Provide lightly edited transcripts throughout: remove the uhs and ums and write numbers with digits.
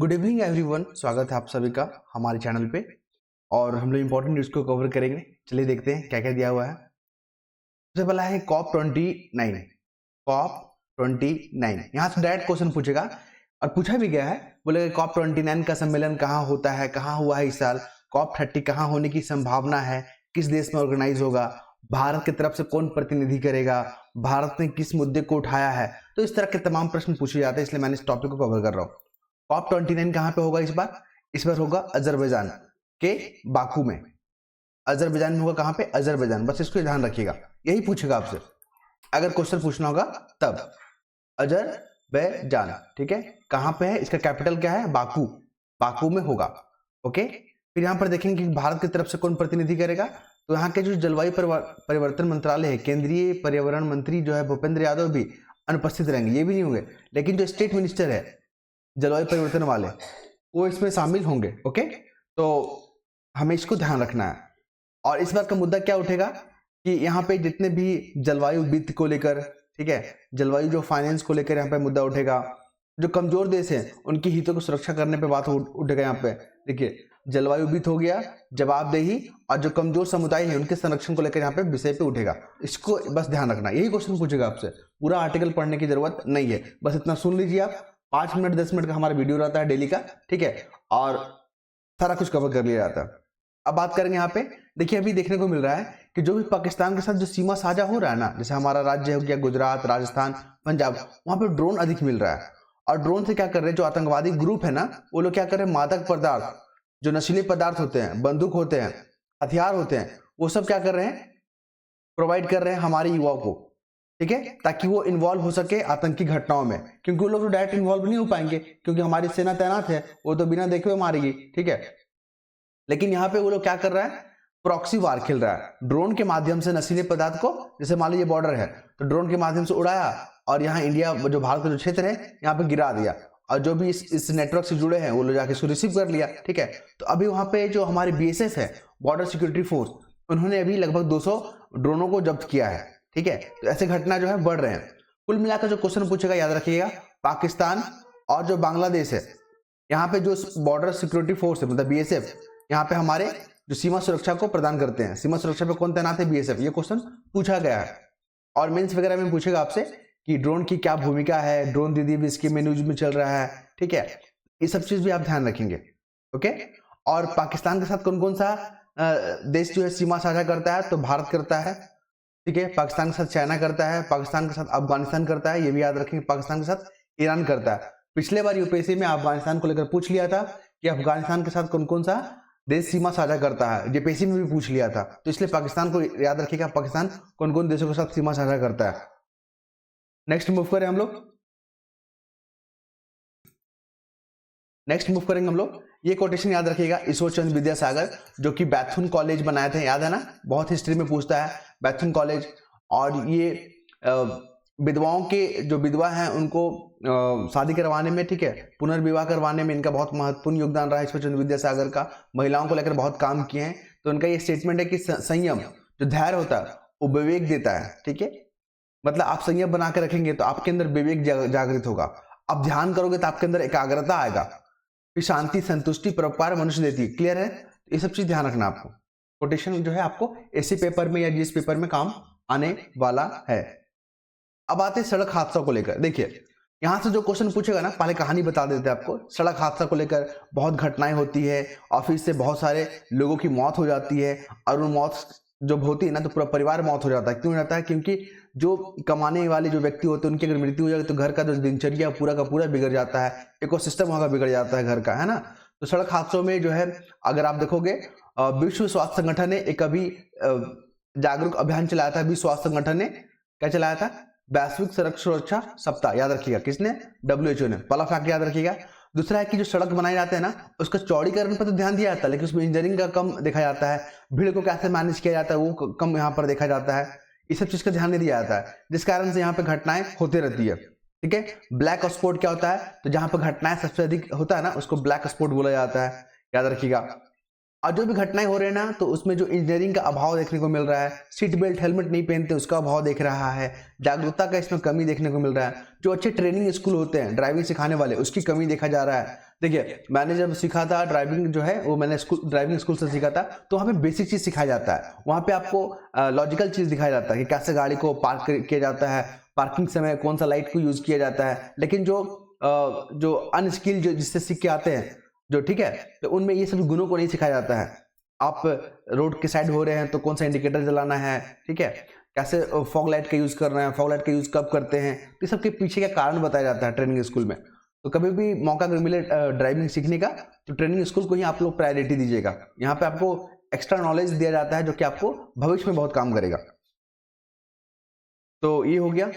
Good evening everyone, स्वागत है आप सभी का हमारे चैनल पे। और हम लोग इंपॉर्टेंट न्यूज़ को कवर करेंगे। चलिए देखते हैं क्या क्या दिया हुआ है। सबसे पहला है COP29। यहाँ से डायरेक्ट क्वेश्चन पूछेगा और पूछा भी गया है। बोलेगा COP29 का सम्मेलन कहाँ होता है, कहाँ हुआ है इस साल, COP30 कहाँ होने की संभावना है, किस देश में ऑर्गेनाइज होगा, भारत की तरफ से कौन प्रतिनिधि करेगा, भारत ने किस मुद्दे को उठाया है। तो इस तरह के तमाम प्रश्न पूछे जाते हैं, इसलिए मैंने इस टॉपिक को कवर कर रहा हूँ। COP29 कहाँ पे होगा इस बार? इस बार होगा अजरबैजान के बाकू में। अजरबैजान में होगा, कहाँ पे? अजरबैजान। बस इसको ध्यान रखिएगा, यही पूछेगा आपसे अगर क्वेश्चन पूछना होगा तब। अजरबैजान, ठीक है। कहाँ पे है? इसका कैपिटल क्या है? बाकू। बाकू में होगा, ओके। फिर यहाँ पर देखेंगे कि भारत की तरफ से कौन प्रतिनिधि करेगा। तो यहाँ के जो जलवायु परिवर्तन मंत्रालय है, केंद्रीय पर्यावरण मंत्री जो है भूपेंद्र यादव भी अनुपस्थित रहेंगे, ये भी नहीं होंगे। लेकिन जो स्टेट मिनिस्टर है जलवायु परिवर्तन वाले, वो इसमें शामिल होंगे, ओके। तो हमें इसको ध्यान रखना है। और इस बार का मुद्दा क्या उठेगा कि यहाँ पे जितने भी जलवायु वित्त को लेकर, ठीक है, जलवायु जो फाइनेंस को लेकर यहाँ पे मुद्दा उठेगा। जो कमजोर देश हैं उनकी हितों को सुरक्षा करने पे बात उठेगा। यहाँ पे देखिए, जलवायु वित्त हो गया, जवाबदेही, और जो कमजोर समुदाय है उनके संरक्षण को लेकर यहाँ पे विषय पे उठेगा। इसको बस ध्यान रखना, यही क्वेश्चन पूछेगा आपसे। पूरा आर्टिकल पढ़ने की जरूरत नहीं है, बस इतना सुन लीजिए आप। 5 मिनट 10 मिनट का हमारा वीडियो रहता है डेली का, ठीक है, और सारा कुछ कवर कर लिया जाता है। अब बात करेंगे यहाँ पे। देखिए, अभी देखने को मिल रहा है कि जो भी पाकिस्तान के साथ जो सीमा साझा हो रहा है ना, जैसे हमारा राज्य हो गया गुजरात, राजस्थान, पंजाब, वहां पे ड्रोन अधिक मिल रहा है। और ड्रोन से क्या कर रहे हैं, जो आतंकवादी ग्रुप है ना, वो लोग क्या कर रहे हैं, मादक पदार्थ, जो नशीले पदार्थ होते हैं, बंदूक होते हैं, हथियार होते हैं, वो सब क्या कर रहे हैं, प्रोवाइड कर रहे हैं हमारे युवाओं को, ठीक है, ताकि वो इन्वॉल्व हो सके आतंकी घटनाओं में। क्योंकि वो लोग तो डायरेक्ट इन्वॉल्व नहीं हो पाएंगे, क्योंकि हमारी सेना तैनात है, वो तो बिना देखे हुए मारेगी, ठीक है। लेकिन यहाँ पे वो लोग क्या कर रहा है, प्रॉक्सी वार खेल रहा है। ड्रोन के माध्यम से नशीले पदार्थ को, जैसे मान लीजिए बॉर्डर है तो ड्रोन के माध्यम से उड़ाया और यहाँ इंडिया, जो भारत का जो क्षेत्र है, यहाँ पे गिरा दिया। और जो भी इस नेटवर्क से जुड़े हैं वो लोग जाके इसको रिसीव कर लिया, ठीक है। तो अभी वहां पे जो हमारे BSF है, बॉर्डर सिक्योरिटी फोर्स, उन्होंने अभी लगभग 200 ड्रोनों को जब्त किया है, ठीक है। तो ऐसे घटना जो है बढ़ रहे हैं। कुल मिलाकर जो क्वेश्चन पूछेगा याद रखिएगा, पाकिस्तान और जो बांग्लादेश है, यहाँ पे जो बॉर्डर सिक्योरिटी फोर्स है, मतलब BSF, यहाँ पे हमारे जो सीमा सुरक्षा को प्रदान करते हैं, सीमा सुरक्षा पे कौन तैनात है? BSF। ये क्वेश्चन पूछा गया है और मेंस वगैरह में पूछेगा आपसे कि ड्रोन की क्या भूमिका है, ड्रोन दीदी भी इसके में न्यूज में चल रहा है, ठीक है। ये सब चीज भी आप ध्यान रखेंगे, ओके। और पाकिस्तान के साथ कौन कौन सा देश जो है सीमा साझा करता है? तो भारत करता है, ठीक है। पाकिस्तान के साथ चाइना करता है, पाकिस्तान के साथ अफगानिस्तान करता है, ये भी याद रखेंगे। पाकिस्तान के साथ ईरान करता है। पिछले बार यूपीएससी में अफगानिस्तान को लेकर पूछ लिया था कि अफगानिस्तान के साथ कौन कौन सा देश सीमा साझा करता है, जेपीएससी में भी पूछ लिया था। तो इसलिए पाकिस्तान को याद रखिएगा, पाकिस्तान कौन कौन देशों के साथ सीमा साझा करता है। नेक्स्ट मूव करें हम लोग। नेक्स्ट मूव करेंगे हम लोग। ये कोटेशन याद रखिएगा, ईश्वर चंद्र विद्यासागर, जो कि बैथुन कॉलेज बनाए थे, याद है ना, बहुत हिस्ट्री में पूछता है बैथुन कॉलेज। और ये विधवाओं के जो विधवा हैं उनको शादी करवाने में, ठीक है, पुनर्विवाह करवाने में इनका बहुत महत्वपूर्ण योगदान रहा है ईश्वर चंद्र विद्यासागर का। महिलाओं को लेकर बहुत काम किए हैं। तो उनका ये स्टेटमेंट है कि संयम, जो धैर्य होता है, वो विवेक देता है, ठीक है। मतलब आप संयम बना के रखेंगे तो आपके अंदर विवेक जागृत होगा। आप ध्यान करोगे तो आपके अंदर एकाग्रता आएगा। फिर शांति, संतुष्टि, परोपकार मनुष्य देती है। क्लियर है? ये सब चीज ध्यान रखना आपको। कोटेशन जो है आपको एससी पेपर में या जीएस पेपर में काम आने वाला है। अब आते हैं सड़क हादसा को लेकर। देखिए, यहां से जो क्वेश्चन पूछेगा ना, पहले कहानी बता देते हैं आपको। सड़क हादसा को लेकर बहुत घटनाएं होती है, ऑफिस से बहुत सारे लोगों की मौत हो जाती है। और उन मौत जब होती है ना तो पूरा परिवार मौत हो जाता है। क्यों जाता है? क्योंकि जो कमाने वाले जो व्यक्ति होते हैं उनकी अगर मृत्यु हो जाए तो घर का जो दिनचर्या पूरा का पूरा बिगड़ जाता है, इकोसिस्टम वहां का बिगड़ जाता है घर का, है ना। तो सड़क हादसों में जो है, अगर आप देखोगे, विश्व स्वास्थ्य संगठन ने एक अभी जागरूक अभियान चलाया था। विश्व स्वास्थ्य संगठन ने क्या चलाया था? वैश्विक सड़क सुरक्षा सप्ताह। याद रखिएगा, किसने? WHO ने। पहला फैक्ट याद रखिएगा। दूसरा है कि जो सड़क बनाए जाते हैं ना, उसका चौड़ीकरण पर तो ध्यान दिया जाता है, लेकिन उसमें इंजीनियरिंग का कम देखा जाता है। भीड़ को कैसे मैनेज किया जाता है वो कम यहाँ पर देखा जाता है। इस सब चीज का ध्यान नहीं दिया जाता है, जिस कारण से यहाँ पे घटनाएं होती रहती है, ठीक है। ब्लैक स्पॉट क्या होता है? तो जहां पर घटनाएं सबसे अधिक होता है ना, उसको ब्लैक स्पॉट बोला जाता है, याद रखिएगा। और जो भी घटनाएं हो रही है ना, तो उसमें जो इंजीनियरिंग का अभाव देखने को मिल रहा है, सीट बेल्ट हेलमेट नहीं पहनते उसका अभाव देख रहा है, जागरूकता का इसमें कमी देखने को मिल रहा है। जो अच्छे ट्रेनिंग स्कूल होते हैं ड्राइविंग सिखाने वाले, उसकी कमी देखा जा रहा है। देखिए मैंने जब सीखा था ड्राइविंग जो है वो मैंने ड्राइविंग स्कूल से सीखा था, तो वहाँ पे बेसिक चीज़ सिखाया जाता है। वहाँ पे आपको लॉजिकल चीज़ दिखाया जाता है कि कैसे गाड़ी को पार्क किया जाता है, पार्किंग समय कौन सा लाइट को यूज़ किया जाता है। लेकिन जो अनस्किल जो जिससे सीख के आते हैं जो, ठीक है, तो उनमें ये सभी गुणों को नहीं सिखाया जाता है। आप रोड के साइड हो रहे हैं तो कौन सा इंडिकेटर जलाना है, ठीक है, कैसे फॉग लाइट का यूज़ करना है, फॉग लाइट का यूज़ कब करते हैं, तो सबके पीछे का कारण बताया जाता है ट्रेनिंग स्कूल में। तो कभी भी मौका अगर मिले ड्राइविंग सीखने का तो ट्रेनिंग स्कूल को ही आप लोग प्रायोरिटी दीजिएगा। यहाँ पे आपको एक्स्ट्रा नॉलेज दिया जाता है जो कि आपको भविष्य में बहुत काम करेगा। तो ये हो गया।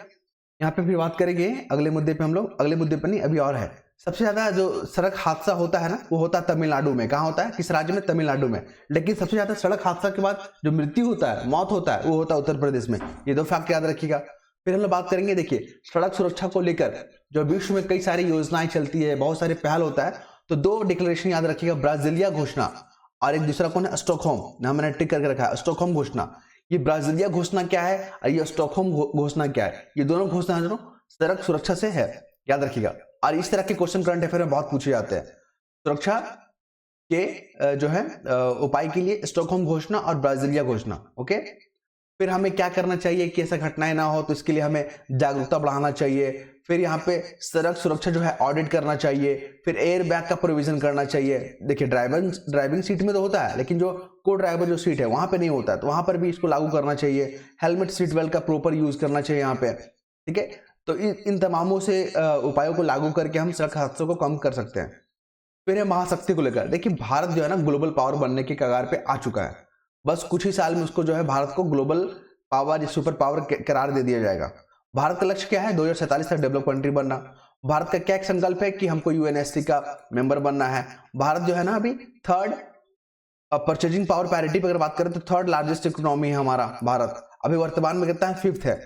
यहाँ पे फिर बात करेंगे अगले मुद्दे पे हम लोग, अगले मुद्दे पे नहीं अभी और है। सबसे ज्यादा जो सड़क हादसा होता है ना वो होता है तमिलनाडु में। कहाँ होता है, किस राज्य में, तमिलनाडु में। लेकिन सबसे ज्यादा सड़क हादसा के बाद जो मृत्यु होता है, मौत होता है, वो होता है उत्तर प्रदेश में। ये दो फैक्ट याद रखिएगा। फिर हम लोग बात करेंगे, देखिए सड़क सुरक्षा को लेकर जो विश्व में कई सारी योजनाएं चलती है, बहुत सारे पहल होता है, तो दो डिक्लेरेशन याद रखिएगा, ब्राजीलिया घोषणा और एक दूसरा कौन है, स्टॉकहोम। यहाँ मैंने टिक करके रखा है स्टॉकहोम घोषणा। ये ब्राजीलिया घोषणा क्या है और ये स्टॉकहोम घोषणा क्या है, ये दोनों घोषणा जो सड़क सुरक्षा से है, याद रखिएगा। और इस तरह के क्वेश्चन करंट अफेयर में बहुत पूछे जाते हैं। सुरक्षा के जो है उपाय के लिए स्टॉकहोम घोषणा और ब्राजीलिया घोषणा। ओके, फिर हमें क्या करना चाहिए कि ऐसा घटनाएं ना हो, तो इसके लिए हमें जागरूकता बढ़ाना चाहिए। फिर यहाँ पे सड़क सुरक्षा जो है ऑडिट करना चाहिए। फिर एयर बैग का प्रोविजन करना चाहिए। देखिए ड्राइविंग सीट में तो होता है, लेकिन जो को ड्राइवर जो सीट है वहां पे नहीं होता है, तो वहां पर भी इसको लागू करना चाहिए। हेलमेट सीट बेल्ट का प्रॉपर यूज करना चाहिए यहाँ पे, ठीक है। तो इन तमामों से उपायों को लागू करके हम सड़क हादसों को कम कर सकते हैं। फिर है महाशक्ति को लेकर। देखिए भारत जो है ना ग्लोबल पावर बनने के कगार पे आ चुका है। बस कुछ ही साल में उसको जो है भारत को ग्लोबल पावर या सुपर पावर करार दे दिया जाएगा। भारत का लक्ष्य क्या है, 2047 तक डेवलप कंट्री बनना। भारत का क्या एक संकल्प है कि हमको यूएनएससी का मेंबर बनना है। भारत जो है ना अभी थर्ड परचेजिंग पावर पैरिटी पर अगर बात करें तो थर्ड लार्जेस्ट इकोनॉमी है हमारा भारत। अभी वर्तमान में कितना है, 5th है,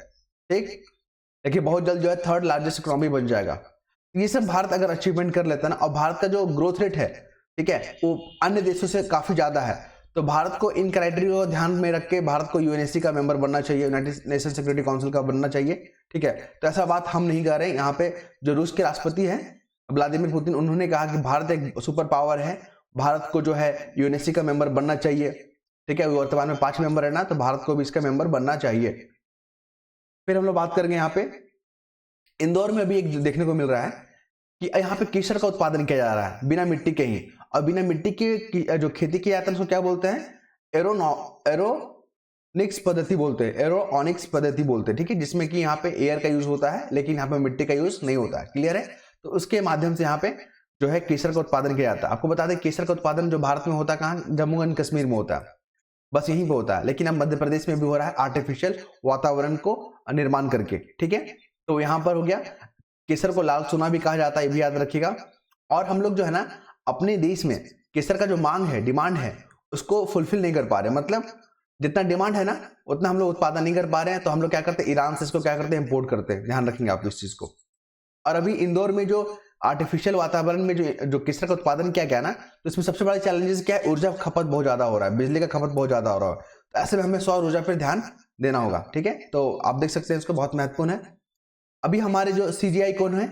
ठीक। देखिए बहुत जल्द जो है थर्ड लार्जेस्ट इकोनॉमी बन जाएगा। ये सब भारत अगर अचीवमेंट कर लेता है ना, और भारत का जो ग्रोथ रेट है, ठीक है, वो अन्य देशों से काफी ज्यादा है। तो भारत को इन क्राइटेरिया को ध्यान में रख के भारत को यूएनएससी का मेंबर बनना चाहिए, यूनाइटेड नेशन सिक्योरिटी काउंसिल का बनना चाहिए, ठीक है। तो ऐसा बात हम नहीं कर रहे हैं। यहाँ पे जो रूस के राष्ट्रपति हैं व्लादिमीर पुतिन, उन्होंने कहा कि भारत एक सुपर पावर है, भारत को जो है यूएनएससी का मेंबर बनना चाहिए, ठीक है। वर्तमान में 5 मेंबर है ना, तो भारत को भी इसका मेंबर बनना चाहिए। फिर हम लोग बात करेंगे यहाँ पे इंदौर में अभी एक देखने को मिल रहा है कि यहाँ पे केसर का उत्पादन किया जा रहा है बिना मिट्टी के ही। और बिना मिट्टी की जो खेती की जाती है उसको क्या बोलते हैं, एरोनिक्स पद्धति बोलते हैं, एरोनिक्स पद्धति बोलते हैं, ठीक है। जिसमें कि यहाँ पे एयर का यूज होता है, लेकिन यहाँ पे मिट्टी का यूज नहीं होता है। क्लियर है। तो उसके माध्यम से यहाँ पे जो है केसर का उत्पादन किया जाता है। आपको बता दें केसर का उत्पादन जो भारत में होता है कहाँ, जम्मू एंड कश्मीर में होता है, बस यहीं पे होता है। लेकिन अब मध्य प्रदेश में भी हो रहा है आर्टिफिशियल वातावरण को निर्माण करके, ठीक है। तो यहाँ पर हो गया। केसर को लाल सोना भी कहा जाता है, ये भी याद रखिएगा। और हम लोग जो है ना अपने देश में केसर का जो मांग है, डिमांड है, उसको फुलफिल नहीं कर पा रहे। मतलब जितना डिमांड है ना उतना हम लोग उत्पादन नहीं कर पा रहे हैं। तो हम लोग क्या करते हैं, ईरान से इसको क्या करते हैं, इंपोर्ट करते हैं। ध्यान रखेंगे आप इस चीज को। और अभी इंदौर में जो आर्टिफिशियल वातावरण में जो केसर का उत्पादन किया गया ना, तो इसमें सबसे बड़ा चैलेंजेस क्या है, ऊर्जा खपत बहुत ज्यादा हो रहा है, बिजली का खपत बहुत ज्यादा हो रहा है। तो ऐसे में हमें सौर ऊर्जा पर ध्यान देना होगा, ठीक है। तो आप देख सकते हैं इसको, बहुत महत्वपूर्ण है। अभी हमारे जो सीजीआई कौन है,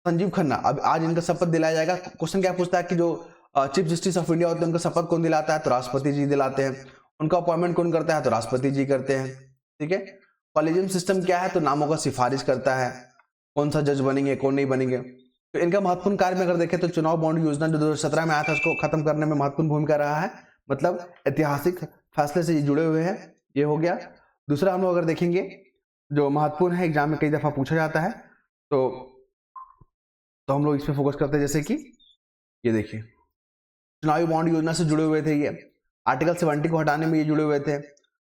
संजीव खन्ना। अब आज इनका शपथ दिलाया जाएगा। क्वेश्चन क्या पूछता है कि जो चीफ जस्टिस ऑफ इंडिया होते हैं उनका शपथ कौन दिलाता है, तो राष्ट्रपति जी दिलाते हैं। उनका अपॉइंटमेंट कौन करता है, तो राष्ट्रपति जी करते हैं, ठीक है। कॉलेजियम सिस्टम क्या है, तो नामों का सिफारिश करता है, कौन सा जज बनेंगे कौन नहीं बनेंगे। तो इनका महत्वपूर्ण कार्य में अगर देखें तो चुनाव बॉन्ड योजना जो 2017 में आया था उसको खत्म करने में महत्वपूर्ण भूमिका रहा है। मतलब ऐतिहासिक फैसले से जुड़े हुए हैं। ये हो गया। दूसरा हम लोग अगर देखेंगे जो महत्वपूर्ण है, एग्जाम में कई दफा पूछा जाता है, तो हम लोग इस पे फोकस करते हैं। जैसे कि ये देखिए चुनावी बॉन्ड योजना से जुड़े हुए थे, ये आर्टिकल 70 को हटाने में ये जुड़े हुए थे।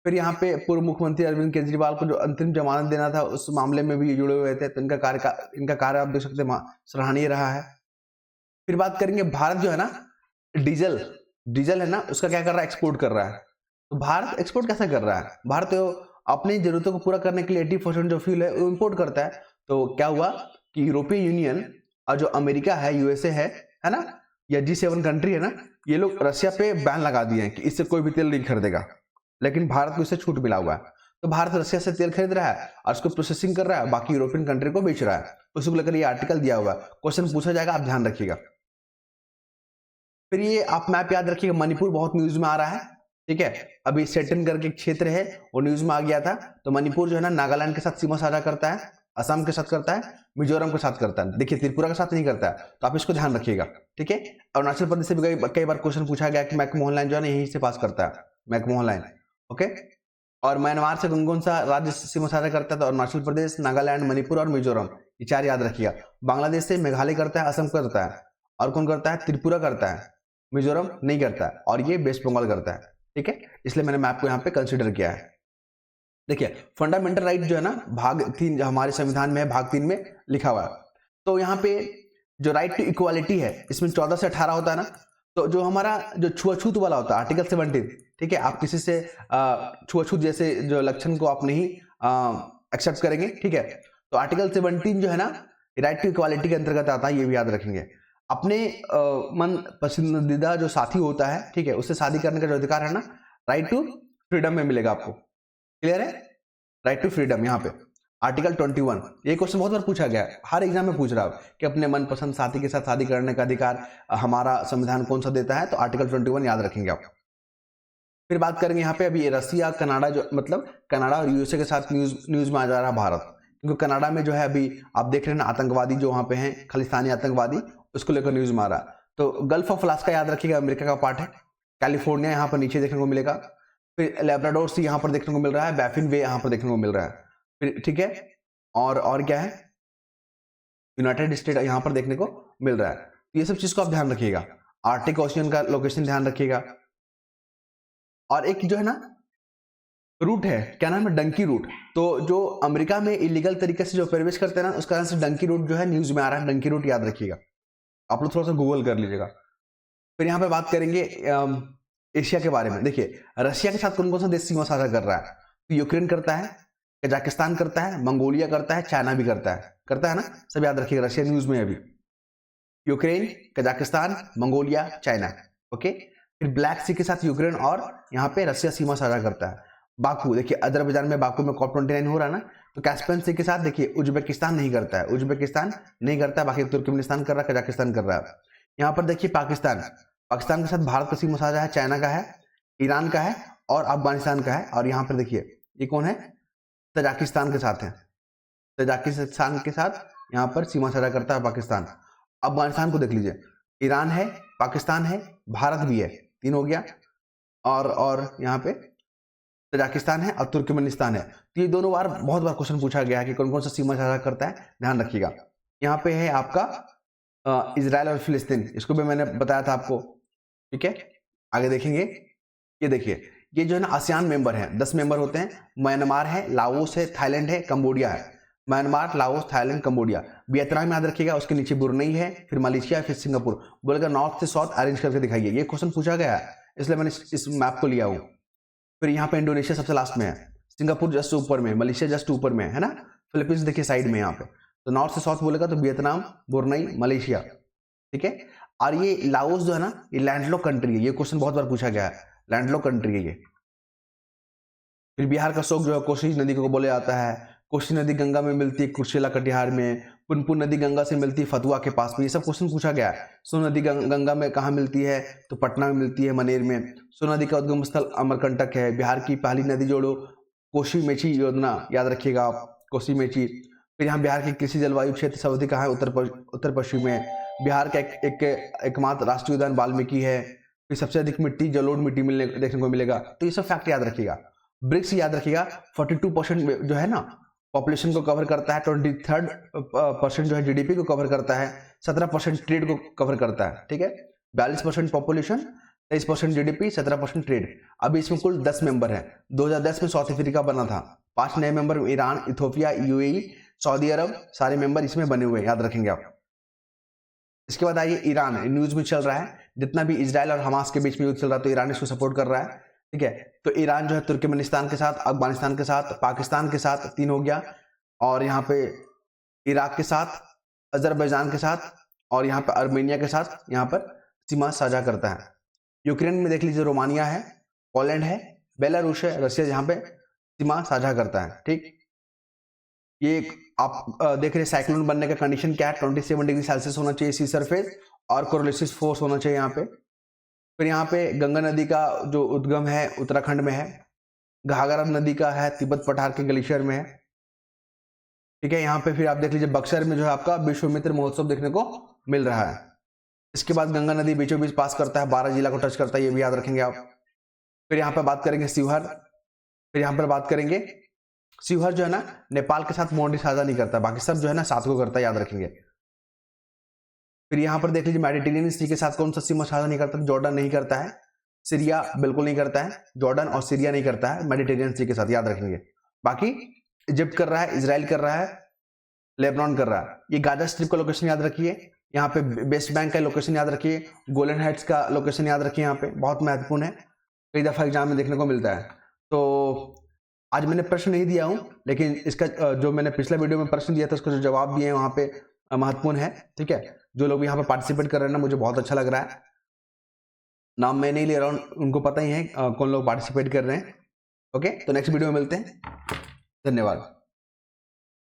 फिर यहाँ पे पूर्व मुख्यमंत्री अरविंद केजरीवाल को जो अंतरिम जमानत देना था उस मामले में भी ये जुड़े हुए थे। तो इनका कार्य आप देख सकते हैं सराहनीय रहा है। फिर बात करेंगे भारत जो है ना डीजल है ना उसका क्या कर रहा है, एक्सपोर्ट कर रहा है। तो भारत एक्सपोर्ट कैसे कर रहा है, भारत तो अपनी जरूरतों को पूरा करने के लिए 80% जो फ्यूल है वो इम्पोर्ट करता है। तो क्या हुआ कि यूरोपीय यूनियन और जो अमेरिका है, यूएसए है ना, या G7 कंट्री है ना, ये लोग रशिया पे बैन लगा दिए हैं कि इससे कोई भी तेल नहीं खरीदेगा। लेकिन भारत को इससे छूट मिला हुआ है। तो भारत रशिया से तेल खरीद रहा है और उसको प्रोसेसिंग कर रहा है, बाकी यूरोपियन कंट्री को बेच रहा है। उसी को लेकर ये आर्टिकल दिया हुआ है, क्वेश्चन पूछा जाएगा, आप ध्यान रखिएगा। फिर ये आप मैप याद रखिएगा, मणिपुर बहुत न्यूज में आ रहा है, ठीक है। अभी सेटन करके एक क्षेत्र है वो न्यूज में आ गया था। तो मणिपुर जो है ना नागालैंड के साथ सीमा साझा करता है, असम के साथ करता है, मिजोरम के साथ करता है, देखिए त्रिपुरा के साथ नहीं करता है, तो आप इसको ध्यान रखिएगा, ठीक है। अरुणाचल प्रदेश से भी कई बार क्वेश्चन पूछा गया कि मैकमोहन लाइन जो है ना यहीं से पास करता है, मैकमोहन लाइन, ओके। और म्यांमार से कौन कौन सा राज्य सीमा साझा करता है, तो अरुणाचल प्रदेश, नागालैंड, मणिपुर और मिजोरम, ये 4 याद रखिएगा। बांग्लादेश से मेघालय करता है, असम करता है, और कौन करता है, त्रिपुरा करता है, मिजोरम नहीं करता है, और ये वेस्ट बंगाल करता है, ठीक है। इसलिए मैंने मैप को यहाँ पे कंसिडर किया है। देखिए फंडामेंटल राइट जो है ना भाग 3 जो हमारे संविधान में है, भाग 3 में लिखा हुआ है। तो यहाँ पे जो राइट टू इक्वालिटी है इसमें 14 से 18 होता है ना, तो जो हमारा जो छुआछूत वाला होता है आर्टिकल 17, ठीक है, आप किसी से छुआछूत जैसे जो लक्षण को आप नहीं एक्सेप्ट करेंगे, ठीक है। तो आर्टिकल 17 जो है ना राइट टू इक्वालिटी के अंतर्गत आता है, ये भी याद रखेंगे। अपने मन पसंदीदा जो साथी होता है, ठीक है, उससे शादी करने का जो अधिकार है ना, राइट टू फ्रीडम में मिलेगा आपको, क्लियर है, राइट टू फ्रीडम। यहाँ पे आर्टिकल 21, ये क्वेश्चन बहुत बार पूछा गया है, हर एग्जाम में पूछ रहा है कि अपने मनपसंद साथी के साथ शादी करने का अधिकार हमारा संविधान कौन सा देता है, तो आर्टिकल 21 याद रखेंगे आप। फिर बात करेंगे यहाँ पे अभी रसिया कनाडा, जो मतलब कनाडा और यूएसए के साथ न्यूज में आ जा रहा है भारत, क्योंकि कनाडा में जो है अभी आप देख रहे हैं ना आतंकवादी जो वहाँ पे हैं, खालिस्तानी आतंकवादी, उसको लेकर न्यूज में आ रहा है। तो गल्फ ऑफ अलास्का याद रखिएगा, अमेरिका का पार्ट है। कैलिफोर्निया यहाँ पर नीचे देखने को मिलेगा। फिर लेब्राडोर सी यहाँ पर देखने को मिल रहा है, बैफिन वे यहाँ पर देखने को मिल रहा है, फिर ठीक है। और क्या है, यूनाइटेड स्टेट यहाँ पर देखने को मिल रहा है। तो ये सब चीज को आप ध्यान रखिएगा। आर्टिक ओशियन का लोकेशन ध्यान रखिएगा। और एक जो है ना रूट है, क्या नाम है, डंकी रूट। तो जो अमेरिका में इलीगल तरीके से जो प्रवेश करते हैं ना, उस कारण से डंकी रूट जो है न्यूज में आ रहा है, डंकी रूट याद रखिएगा, आप लोग थोड़ा सा गूगल कर लीजिएगा। फिर यहाँ पे बात करेंगे एशिया के बारे में। देखिए रशिया के साथ कौन कौन सा देश सीमा साझा कर रहा है, तो यूक्रेन करता है, कजाकिस्तान करता है, मंगोलिया करता है, चाइना भी करता है ना, सब याद रखिएगा, रशिया न्यूज में अभी। Ukraine, Kazakhstan, Mongolia, China, okay. फिर ब्लैक सी के साथ यूक्रेन और यहाँ पे रशिया सीमा साझा करता है। बाकू, देखिए अजरबैजान में बाकू में COP29 हो रहा है ना, तो कैस्पियन सी के साथ देखिए उज्बेकिस्तान नहीं करता है, उज्बेकिस्तान नहीं करता है, बाकी तुर्कमेनिस्तान कर रहा है, कजाकिस्तान कर रहा है। यहाँ पर देखिए पाकिस्तान के साथ भारत का सीमा साझा है, चाइना का है, ईरान का है और अफगानिस्तान का है। और यहाँ पर देखिए ये कौन है, तजाकिस्तान के साथ है, तजाकिस्तान के साथ यहाँ पर सीमा साझा करता है पाकिस्तान। अफगानिस्तान को देख लीजिए, ईरान है, पाकिस्तान है, भारत भी है, 3 हो गया। और यहाँ पे तजाकिस्तान है और तुर्कमेनिस्तान है। तो ये दोनों बार बहुत बार क्वेश्चन पूछा गया है कि कौन कौन सा सीमा साझा करता है, ध्यान रखिएगा। यहाँ पे है आपका इजराइल और फिलिस्तीन, इसको भी मैंने बताया था आपको, ठीक है। आगे देखेंगे, ये देखिए ये जो है ना आसियान मेंबर है, 10 मेंबर होते हैं। म्यांमार है, लाओस है, थाईलैंड है, कंबोडिया है। Myanmar, Laos, Thailand, Cambodia. Vietnam याद रखिएगा, उसके नीचे ब्रुनेई है, फिर मलेशिया, फिर सिंगापुर। बोलेगा नॉर्थ से साउथ अरेंज करके दिखाइए, ये क्वेश्चन पूछा गया है, इसलिए मैंने इस मैप को लिया हूँ। फिर यहाँ पे इंडोनेशिया सबसे लास्ट में है, सिंगापुर जस्ट ऊपर में, मलेशिया जस्ट ऊपर में है ना, फिलीपींस देखिए साइड में यहाँ पे। तो नॉर्थ से साउथ बोलेगा तो वियतनाम, ब्रुनेई, मलेशिया, ठीक है। और ये लाओस जो है ना ये लैंडलॉक कंट्री है, ये क्वेश्चन बहुत बार पूछा गया है, लैंडलॉक कंट्री है ये। फिर बिहार का शोक जो है कोसी नदी को बोला जाता है। कोसी नदी गंगा में मिलती है कुर्सेला कटिहार में, पुनपुन नदी गंगा से मिलती है फतुआ के पास में, ये सब क्वेश्चन पूछा गया है। सोन नदी गंगा में कहाँ मिलती है, तो पटना में मिलती है, मनेर में। सोन नदी का उद्गम स्थल अमरकंटक है। बिहार की पहली नदी जोड़ो कोसी मेची योजना, याद रखिएगा आप, कोसी मेची। फिर यहाँ बिहार की कृषि जलवायु क्षेत्र सर्वाधिक कहाँ है, उत्तर पश्चिम में। बिहार का एकमात्र राष्ट्रीय उद्यान वाल्मीकि है। फिर सबसे अधिक मिट्टी जलोढ़ मिट्टी मिलने देखने को मिलेगा। तो ये सब फैक्ट याद रखिएगा। ब्रिक्स याद रखिएगा, 42% जो है ना पॉपुलेशन को कवर करता है, 23% जो है जीडीपी को कवर करता है, 17% ट्रेड को कवर करता है, ठीक है। 42% पॉपुलेशन, 23% जीडीपी, 17% ट्रेड। अभी इसमें कुल 10 मेंबर हैं। 2010 में साउथ अफ्रीका बना था, 5 नए member Iran, Ethiopia, UAE, Saudi Arab, सारे मेंबर इसमें बने हुए हैं, याद रखेंगे आप। इसके बाद आइए ईरान, न्यूज में चल रहा है, जितना भी इजराइल और हमास के बीच में युद्ध चल रहा है तो ईरान इसको सपोर्ट कर रहा है, ठीक है। तो ईरान जो है तुर्कमेनिस्तान के साथ, अफगानिस्तान के साथ, पाकिस्तान के साथ, 3 हो गया। और यहाँ पे इराक के साथ, अजरबैजान के साथ और यहाँ पे आर्मेनिया के साथ यहाँ पर सीमा साझा करता है। यूक्रेन में देख लीजिए रोमानिया है, पोलैंड है, बेलारूस है, रशिया जहाँ पे सीमा साझा करता है। ठीक, ये आप देख रहे हैं साइक्लोन बनने का कंडीशन क्या है, 27 डिग्री सेल्सियस होना चाहिए सी सरफेस और कोरोलिसिस फोर्स होना चाहिए यहाँ पे। फिर यहाँ पे गंगा नदी का जो उद्गम है उत्तराखंड में है, घाघरा नदी का है तिब्बत पठार के ग्लेशियर में है। ठीक है, यहाँ पे फिर आप देख लीजिए बक्सर में जो है आपका विश्वामित्र महोत्सव देखने को मिल रहा है। इसके बाद गंगा नदी बीचों बीच पास करता है, 12 जिला को टच करता है, ये भी याद रखेंगे आप। फिर यहाँ पे बात करेंगे शिवहर, फिर यहाँ पर बात करेंगे शिवहर जो है ना नेपाल के साथ बाउंड्री साझा नहीं करता, बाकी सब जो है ना साथ को करता है, याद रखेंगे। फिर यहाँ पर देख लीजिए मेडिटेरेनियन सी के साथ कौन सा सीमा साझा नहीं करता, जॉर्डन नहीं करता है, सीरिया बिल्कुल नहीं करता है, जॉर्डन और सीरिया नहीं करता है मेडिटेरेनियन सी के साथ, याद रखेंगे। बाकी इजिप्ट कर रहा है, इजराइल कर रहा है, लेबनान कर रहा है। ये गाजा स्ट्रिप का लोकेशन याद रखिए, यहाँ पे वेस्ट बैंक का लोकेशन याद रखिए, गोलन हाइट्स का लोकेशन याद रखिए, यहाँ पे बहुत महत्वपूर्ण है, कई दफा एग्जाम में देखने को मिलता है। तो आज मैंने प्रश्न नहीं दिया हूं, लेकिन इसका जो मैंने पिछले वीडियो में प्रश्न दिया था उसका जो जवाब दिए हैं वहां पे महत्वपूर्ण है। ठीक है, जो लोग यहाँ पे पार्टिसिपेट कर रहे हैं ना, मुझे बहुत अच्छा लग रहा है। नाम मैं नहीं ले रहा हूँ, उनको पता ही है कौन लोग पार्टिसिपेट कर रहे हैं। ओके, तो नेक्स्ट वीडियो में मिलते हैं, धन्यवाद।